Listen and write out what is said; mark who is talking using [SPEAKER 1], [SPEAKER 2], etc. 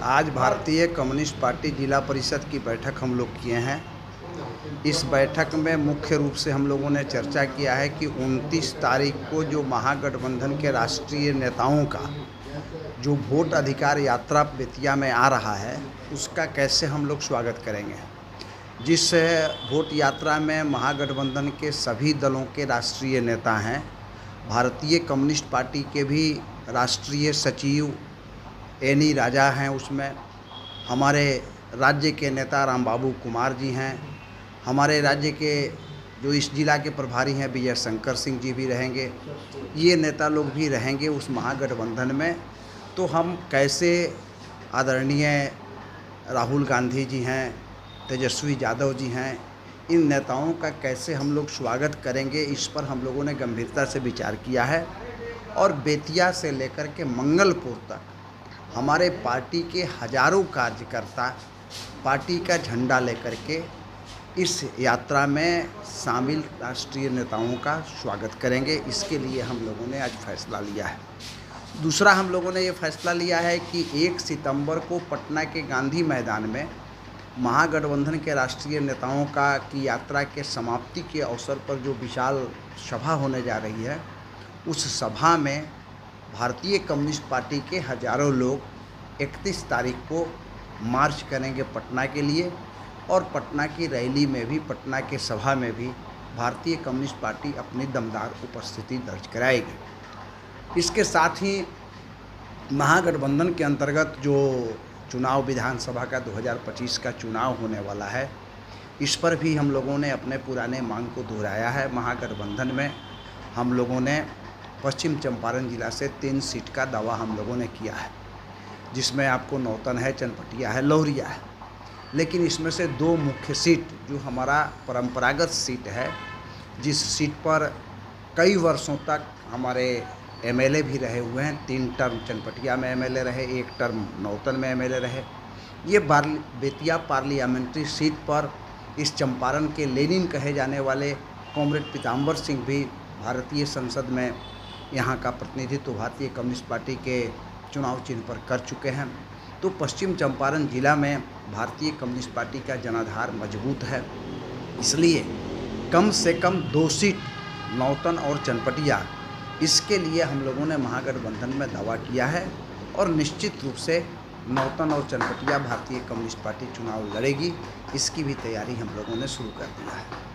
[SPEAKER 1] आज भारतीय communist party जिला परिषद की बैठक हम लोग किए हैं। इस बैठक में मुख्य रूप से हम लोगों ने चर्चा किया है कि 29 तारीख को जो महागठबंधन के राष्ट्रीय नेताओं का जो वोट अधिकार यात्रा बेतिया में आ रहा है, उसका कैसे हम लोग स्वागत करेंगे। जिस वोट यात्रा में महागठबंधन के सभी दलों के राष्ट्रीय नेता हैं, भारतीय कम्युनिस्ट पार्टी के भी राष्ट्रीय सचिव एनी राजा हैं, उसमें हमारे राज्य के नेता रामबाबू कुमार जी हैं, हमारे राज्य के जो इस जिला के प्रभारी हैं विजय शंकर सिंह जी भी रहेंगे, ये नेता लोग भी रहेंगे उस महागठबंधन में। तो हम कैसे आदरणीय राहुल गांधी जी हैं, तेजस्वी यादव जी हैं, इन नेताओं का कैसे हम लोग स्वागत करेंगे, इस पर हम लोगों ने गंभीरता से विचार किया है। और बेतिया से लेकर के मंगलपुर तक हमारे पार्टी के हजारों कार्यकर्ता पार्टी का झंडा लेकर के इस यात्रा में शामिल राष्ट्रीय नेताओं का स्वागत करेंगे। इसके लिए हम लोगों ने आज फैसला लिया है। दूसरा, हम लोगों ने ये फैसला लिया है कि 1 सितंबर को पटना के गांधी मैदान में महागठबंधन के राष्ट्रीय नेताओं की यात्रा के समाप्ति के अवसर पर जो विशाल सभा होने जा रही है, उस सभा में भारतीय कम्युनिस्ट पार्टी के हजारों लोग 31 तारीख को मार्च करेंगे पटना के लिए, और पटना की रैली में भी, पटना के सभा में भी भारतीय कम्युनिस्ट पार्टी अपनी दमदार उपस्थिति दर्ज कराएगी। इसके साथ ही महागठबंधन के अंतर्गत जो चुनाव विधानसभा का 2025 का चुनाव होने वाला है, इस पर भी हम लोगों ने अपने पुराने मांग को दोहराया है। महागठबंधन में हम लोगों ने पश्चिम चंपारण जिला से 3 सीट का दावा हम लोगों ने किया है, जिसमें आपको नौतन है, चनपटिया है, लौरिया है। लेकिन इसमें से 2 मुख्य सीट जो हमारा परंपरागत सीट है, जिस सीट पर कई वर्षों तक हमारे एमएलए भी रहे हुए हैं, 3 टर्म चनपटिया में एमएलए रहे, 1 टर्म नौतन में एमएलए रहे। ये बेतिया पार्लियामेंट्री सीट पर इस चंपारण के लेनिन कहे जाने वाले कॉमरेड पीताम्बर सिंह भी भारतीय संसद में यहाँ का प्रतिनिधित्व भारतीय कम्युनिस्ट पार्टी के चुनाव चिन्ह पर कर चुके हैं। तो पश्चिम चंपारण जिला में भारतीय कम्युनिस्ट पार्टी का जनाधार मजबूत है, इसलिए कम से कम 2 सीट नौतन और चनपटिया, इसके लिए हम लोगों ने महागठबंधन में दावा किया है। और निश्चित रूप से नौतन और चनपटिया भारतीय कम्युनिस्ट पार्टी चुनाव लड़ेगी, इसकी भी तैयारी हम लोगों ने शुरू कर दिया है।